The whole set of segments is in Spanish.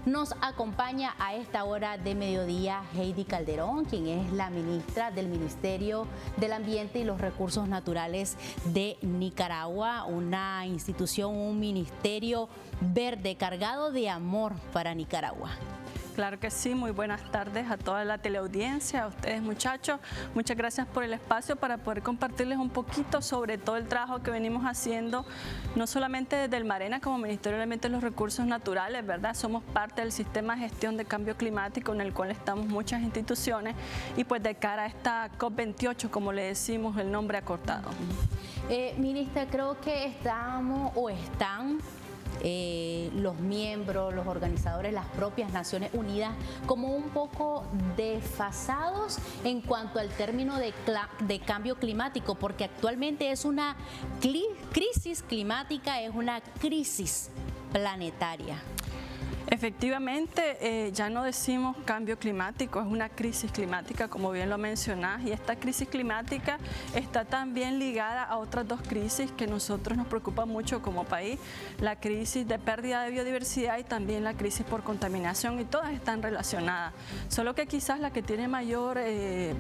Nos acompaña a esta hora de mediodía Heidi Calderón, quien es la ministra del Ministerio del Ambiente y los Recursos Naturales de Nicaragua, una institución, un ministerio verde cargado de amor para Nicaragua. Claro que sí, muy buenas tardes a toda la teleaudiencia, a ustedes muchachos. Muchas gracias por el espacio para poder compartirles un poquito sobre todo el trabajo que venimos haciendo, no solamente desde el Marena como Ministerio del Ambiente y los Recursos Naturales, ¿verdad? Somos parte del sistema de gestión de cambio climático en el cual estamos muchas instituciones y pues de cara a esta COP28, como le decimos el nombre acortado. Ministra, creo que están los miembros, los organizadores, las propias Naciones Unidas como un poco desfasados en cuanto al término de cambio climático, porque actualmente es una crisis climática, es una crisis planetaria. Efectivamente, ya no decimos cambio climático, es una crisis climática, como bien lo mencionás, y esta crisis climática está también ligada a otras dos crisis que a nosotros nos preocupan mucho como país, la crisis de pérdida de biodiversidad y también la crisis por contaminación, y todas están relacionadas, solo que quizás la que tiene mayor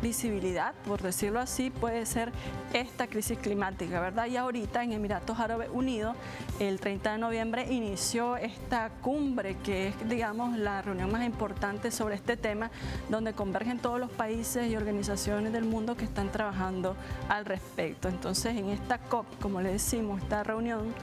visibilidad, por decirlo así, puede ser esta crisis climática, ¿verdad? Y ahorita en Emiratos Árabes Unidos, el 30 de noviembre, inició esta cumbre que es, digamos, la reunión más importante sobre este tema, donde convergen todos los países y organizaciones del mundo que están trabajando al respecto. Entonces, en esta COP, como le decimos, esta reunión,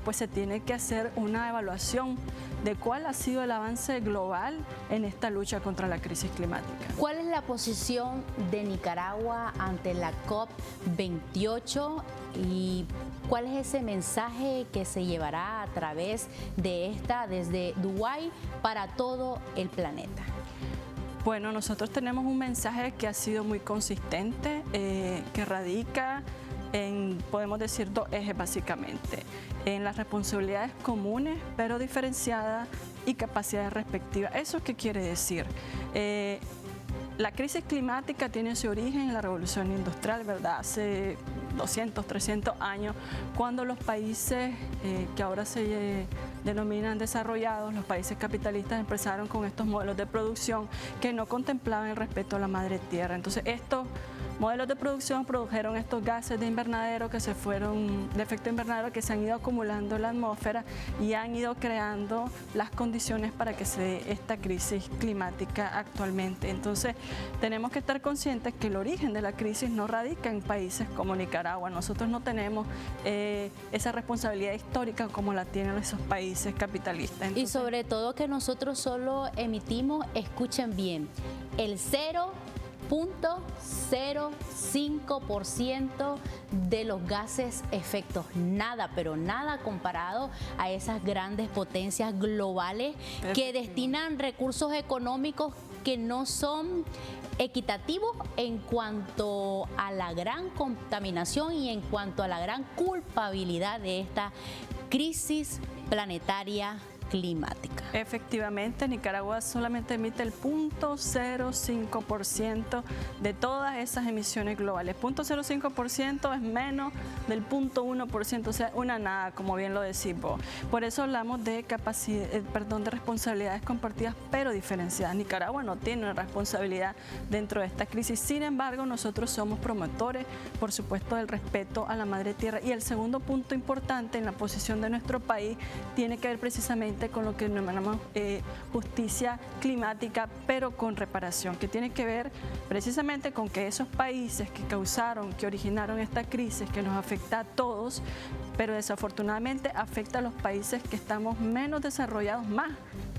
pues se tiene que hacer una evaluación de cuál ha sido el avance global en esta lucha contra la crisis climática. ¿Cuál es la posición de Nicaragua ante la COP28 y cuál es ese mensaje que se llevará a través de esta, desde Dubái para todo el planeta? Bueno, nosotros tenemos un mensaje que ha sido muy consistente, que radica en, podemos decir, dos ejes básicamente, en las responsabilidades comunes pero diferenciadas y capacidades respectivas. ¿Eso qué quiere decir? La crisis climática tiene su origen en la revolución industrial, ¿verdad? Hace 200, 300 años, cuando los países que ahora se denominan desarrollados, los países capitalistas, empezaron con estos modelos de producción que no contemplaban el respeto a la madre tierra. Entonces, estos modelos de producción produjeron estos gases de invernadero que se fueron, de efecto invernadero, que se han ido acumulando en la atmósfera y han ido creando las condiciones para que se dé esta crisis climática actualmente. Entonces, tenemos que estar conscientes que el origen de la crisis no radica en países como Nicaragua. Nosotros no tenemos esa responsabilidad histórica como la tienen esos países capitalistas. Entonces, y sobre todo que nosotros solo emitimos, escuchen bien, el 0.05% de los gases efectos, nada, pero nada comparado a esas grandes potencias globales que destinan recursos económicos que no son equitativos en cuanto a la gran contaminación y en cuanto a la gran culpabilidad de esta crisis planetaria climática. Efectivamente, Nicaragua solamente emite el 0.05% de todas esas emisiones globales. 0.05% es menos del 0.1%, o sea, una nada, como bien lo decimos. Por eso hablamos de de responsabilidades compartidas pero diferenciadas. Nicaragua no tiene una responsabilidad dentro de esta crisis. Sin embargo, nosotros somos promotores, por supuesto, del respeto a la madre tierra. Y el segundo punto importante en la posición de nuestro país tiene que ver precisamente con lo que denominamos justicia climática, pero con reparación, que tiene que ver precisamente con que esos países que originaron esta crisis, que nos afecta a todos, pero desafortunadamente afecta a los países que estamos menos desarrollados más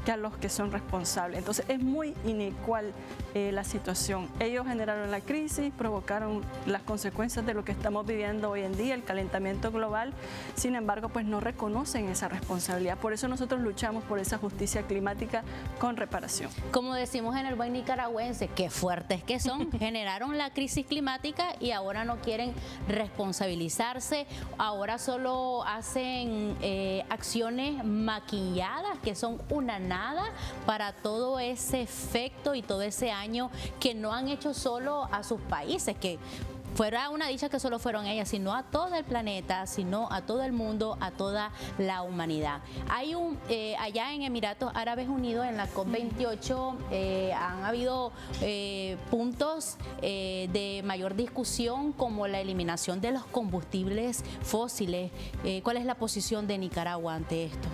que a los que son responsables. Entonces es muy inequal la situación. Ellos generaron la crisis, provocaron las consecuencias de lo que estamos viviendo hoy en día, el calentamiento global. Sin embargo, pues no reconocen esa responsabilidad. Por eso nosotros luchamos por esa justicia climática con reparación. Como decimos en el buen nicaragüense, qué fuertes que son, generaron la crisis climática y ahora no quieren responsabilizarse, ahora solo hacen acciones maquilladas que son una nada para todo ese efecto y todo ese daño que no han hecho solo a sus países, que fuera una dicha que solo fueron ellas, sino a todo el planeta, sino a todo el mundo, a toda la humanidad. Hay allá en Emiratos Árabes Unidos, en la COP28, han habido puntos de mayor discusión, como la eliminación de los combustibles fósiles. ¿Cuál es la posición de Nicaragua ante esto?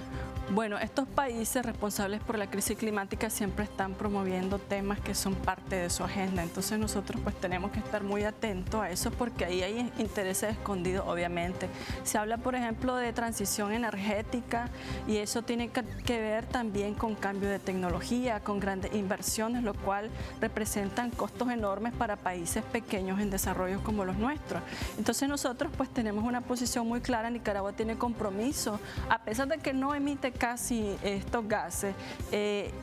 Bueno, estos países responsables por la crisis climática siempre están promoviendo temas que son parte de su agenda. Entonces nosotros pues tenemos que estar muy atentos a eso, porque ahí hay intereses escondidos, obviamente. Se habla, por ejemplo, de transición energética, y eso tiene que ver también con cambio de tecnología, con grandes inversiones, lo cual representan costos enormes para países pequeños en desarrollo como los nuestros. Entonces nosotros pues tenemos una posición muy clara. Nicaragua tiene compromiso, a pesar de que no emite casi estos gases,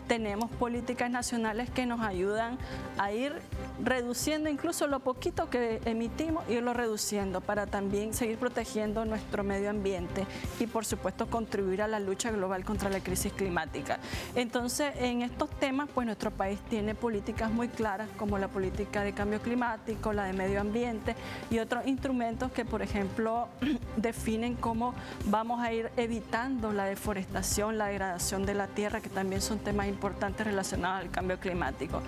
tenemos políticas nacionales que nos ayudan a ir reduciendo incluso lo poquito que emitimos, irlo reduciendo, para también seguir protegiendo nuestro medio ambiente y por supuesto contribuir a la lucha global contra la crisis climática. Entonces, en estos temas pues nuestro país tiene políticas muy claras, como la política de cambio climático, la de medio ambiente y otros instrumentos que, por ejemplo, definen cómo vamos a ir evitando la deforestación, la degradación de la tierra, que también son temas importantes relacionados al cambio climático.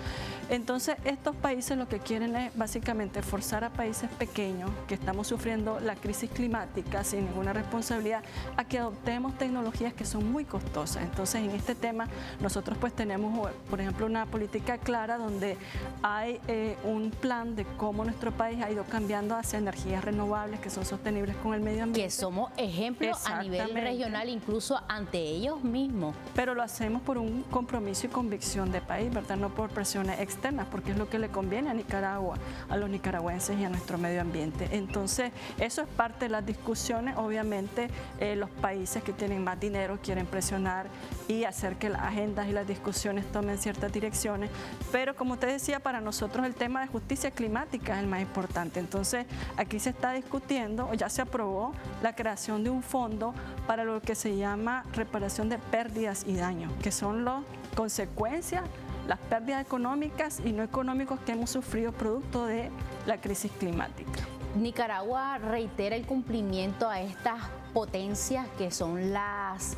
Entonces, estos países lo que quieren es básicamente forzar a países pequeños que estamos sufriendo la crisis climática sin ninguna responsabilidad a que adoptemos tecnologías que son muy costosas. Entonces, en este tema nosotros pues tenemos, por ejemplo, una política clara donde hay un plan de cómo nuestro país ha ido cambiando hacia energías renovables que son sostenibles con el medio ambiente. Que somos ejemplos a nivel regional, incluso ante ellos mismos. Pero lo hacemos por un compromiso y convicción de país, ¿verdad? No por presiones externas, porque es lo que le conviene a Nicaragua, a los nicaragüenses y a nuestro medio ambiente. Entonces, eso es parte de las discusiones. Obviamente, los países que tienen más dinero quieren presionar y hacer que las agendas y las discusiones tomen ciertas direcciones. Pero, como te decía, para nosotros el tema de justicia climática es el más importante. Entonces, aquí se está discutiendo, o ya se aprobó, la creación de un fondo para lo que se llama reparación de pérdidas y daños, que son las consecuencias, las pérdidas económicas y no económicas que hemos sufrido producto de la crisis climática. Nicaragua reitera el cumplimiento a estas potencias que son las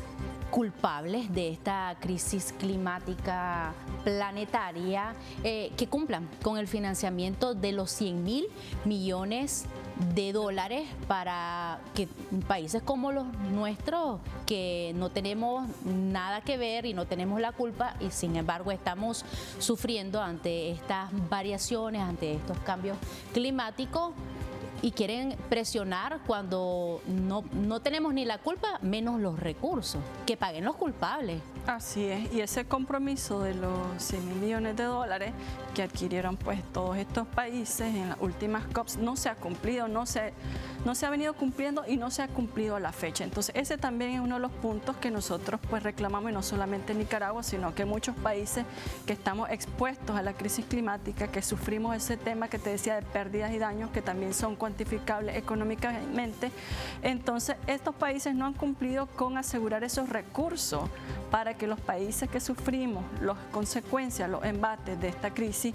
culpables de esta crisis climática planetaria, que cumplan con el financiamiento de los 100.000 millones de dólares para que países como los nuestros, que no tenemos nada que ver y no tenemos la culpa, y sin embargo estamos sufriendo ante estas variaciones, ante estos cambios climáticos, y quieren presionar cuando no tenemos ni la culpa, menos los recursos, que paguen los culpables. Así es, y ese compromiso de los 100.000 millones de dólares que adquirieron pues todos estos países en las últimas COPs no se ha cumplido, no se ha venido cumpliendo y no se ha cumplido a la fecha. Entonces ese también es uno de los puntos que nosotros pues reclamamos, y no solamente en Nicaragua, sino que muchos países que estamos expuestos a la crisis climática, que sufrimos ese tema que te decía de pérdidas y daños, que también son cuantificables económicamente. Entonces estos países no han cumplido con asegurar esos recursos para que los países que sufrimos las consecuencias, los embates de esta crisis,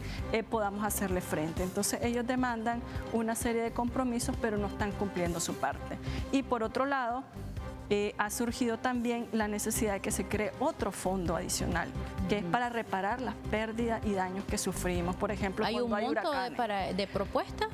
podamos hacerle frente. Entonces ellos demandan una serie de compromisos, pero no están cumpliendo su parte. Y por otro lado, ha surgido también la necesidad de que se cree otro fondo adicional, que es para reparar las pérdidas y daños que sufrimos. Por ejemplo, ¿hay un monto de propuesta?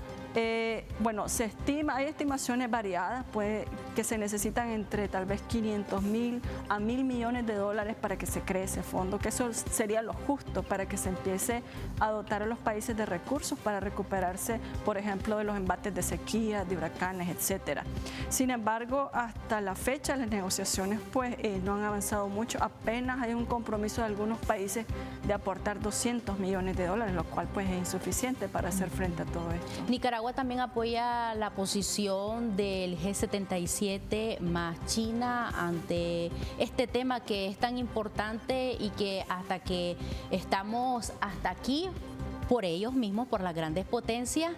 Bueno, se estima, hay estimaciones variadas, pues, que se necesitan entre tal vez 500.000 a 1.000 millones de dólares para que se cree ese fondo, que eso sería lo justo para que se empiece a dotar a los países de recursos para recuperarse, por ejemplo, de los embates de sequía, de huracanes, etcétera. Sin embargo, hasta la fecha las negociaciones pues no han avanzado mucho. Apenas hay un compromiso de algunos países de aportar 200 millones de dólares, lo cual pues es insuficiente para hacer frente a todo esto. Nicaragua también apoya la posición del G77 más China ante este tema que es tan importante, y que hasta que estamos hasta aquí por ellos mismos, por las grandes potencias,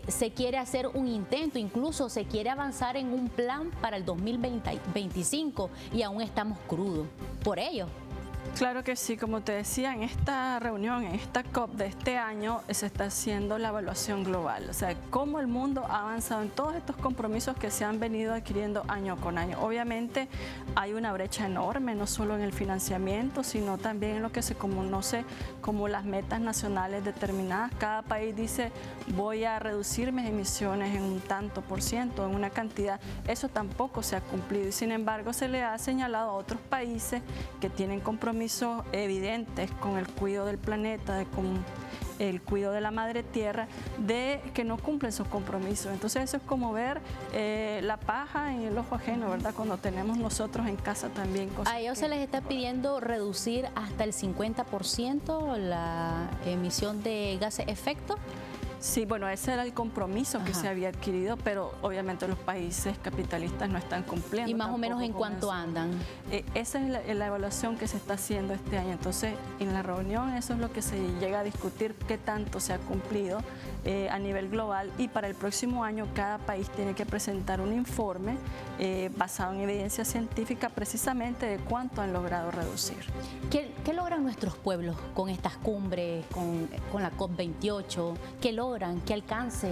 se quiere hacer un intento, incluso se quiere avanzar en un plan para el 2025, y aún estamos crudos por ellos. Claro que sí, como te decía, en esta reunión, en esta COP de este año, se está haciendo la evaluación global, o sea, cómo el mundo ha avanzado en todos estos compromisos que se han venido adquiriendo año con año. Obviamente hay una brecha enorme, no solo en el financiamiento, sino también en lo que se conoce como las metas nacionales determinadas. Cada país dice, voy a reducir mis emisiones en un tanto por ciento, en una cantidad. Eso tampoco se ha cumplido y sin embargo se le ha señalado a otros países que tienen compromisos evidentes con el cuidado del planeta, con el cuidado de la madre tierra, de que no cumplen sus compromisos. Entonces eso es como ver la paja en el ojo ajeno, ¿verdad? Cuando tenemos nosotros en casa también cosas. A ellos se les está pidiendo reducir hasta el 50% la emisión de gases de efecto. Sí, bueno, ese era el compromiso que se había adquirido, pero obviamente los países capitalistas no están cumpliendo. ¿Y más o menos en cuánto andan? Esa es la evaluación que se está haciendo este año. Entonces, en la reunión eso es lo que se llega a discutir, qué tanto se ha cumplido a nivel global, y para el próximo año cada país tiene que presentar un informe basado en evidencia científica precisamente de cuánto han logrado reducir. ¿Qué logran nuestros pueblos con estas cumbres, con la COP28? ¿Qué logran? ¿Qué alcance?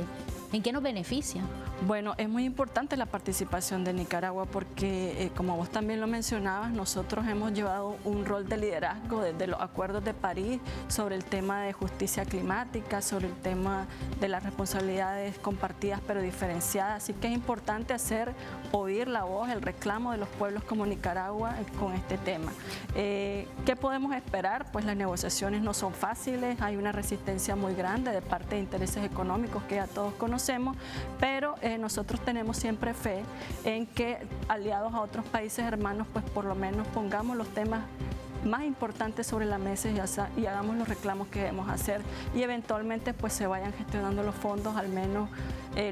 ¿En qué nos beneficia? Bueno, es muy importante la participación de Nicaragua porque, como vos también lo mencionabas, nosotros hemos llevado un rol de liderazgo desde los acuerdos de París sobre el tema de justicia climática, sobre el tema de las responsabilidades compartidas pero diferenciadas. Así que es importante hacer oír la voz, el reclamo de los pueblos como Nicaragua con este tema. ¿Qué podemos esperar? Pues las negociaciones no son fáciles, hay una resistencia muy grande de parte de intereses económicos que ya todos conocemos, pero nosotros tenemos siempre fe en que aliados a otros países hermanos, pues por lo menos pongamos los temas más importantes sobre la mesa y hagamos los reclamos que debemos hacer y eventualmente pues se vayan gestionando los fondos, al menos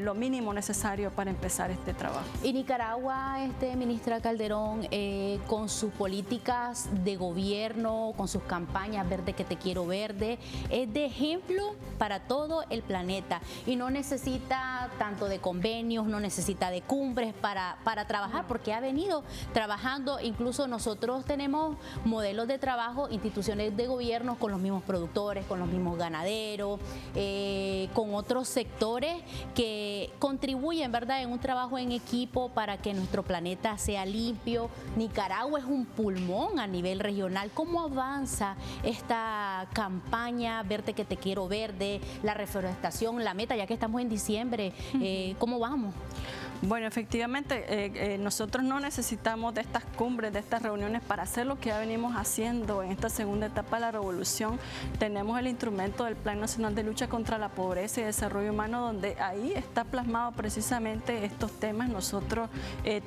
lo mínimo necesario para empezar este trabajo. Y Nicaragua, ministra Calderón, con sus políticas de gobierno, con sus campañas Verde que te quiero verde, es de ejemplo para todo el planeta y no necesita tanto de convenios, no necesita de cumbres para trabajar, porque ha venido trabajando. Incluso nosotros tenemos modelos de trabajo, instituciones de gobierno con los mismos productores, con los mismos ganaderos, con otros sectores que contribuyen, ¿verdad?, en un trabajo en equipo para que nuestro planeta sea limpio. Nicaragua es un pulmón a nivel regional. ¿Cómo avanza esta campaña Verde que te quiero verde, la reforestación, la meta, ya que estamos en diciembre? ¿Cómo vamos? Bueno, efectivamente, nosotros no necesitamos de estas cumbres, de estas reuniones para hacer lo que ya venimos haciendo en esta segunda etapa de la revolución. Tenemos el instrumento del Plan Nacional de Lucha contra la Pobreza y Desarrollo Humano, donde ahí está plasmado precisamente estos temas. Nosotros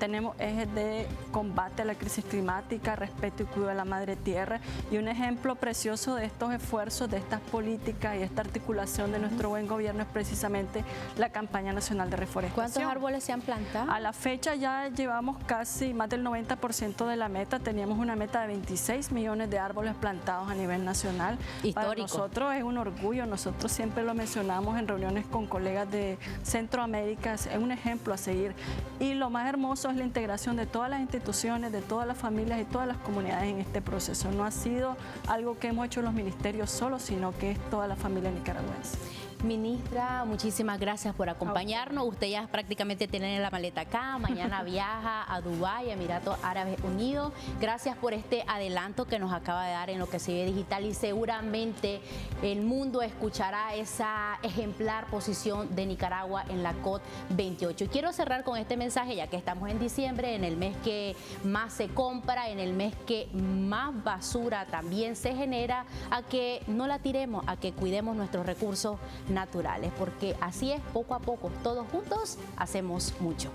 tenemos ejes de combate a la crisis climática, respeto y cuidado de la madre tierra, y un ejemplo precioso de estos esfuerzos, de estas políticas y esta articulación de nuestro buen gobierno es precisamente la campaña nacional de reforestación. ¿Cuántos árboles se han plantado? A la fecha ya llevamos casi más del 90% de la meta. Teníamos una meta de 26 millones de árboles plantados a nivel nacional. Histórico. Para nosotros es un orgullo, nosotros siempre lo mencionamos en reuniones con colegas de Centroamérica, es un ejemplo a seguir. Y lo más hermoso es la integración de todas las instituciones, de todas las familias y todas las comunidades en este proceso. No ha sido algo que hemos hecho los ministerios solos, sino que es toda la familia nicaragüense. Ministra, muchísimas gracias por acompañarnos. Usted ya prácticamente tiene la maleta acá, mañana viaja a Dubái, Emiratos Árabes Unidos. Gracias por este adelanto que nos acaba de dar en lo que se ve digital y seguramente el mundo escuchará esa ejemplar posición de Nicaragua en la COP28. Y quiero cerrar con este mensaje, ya que estamos en diciembre, en el mes que más se compra, en el mes que más basura también se genera, a que no la tiremos, a que cuidemos nuestros recursos naturales, porque así es, poco a poco, todos juntos hacemos mucho.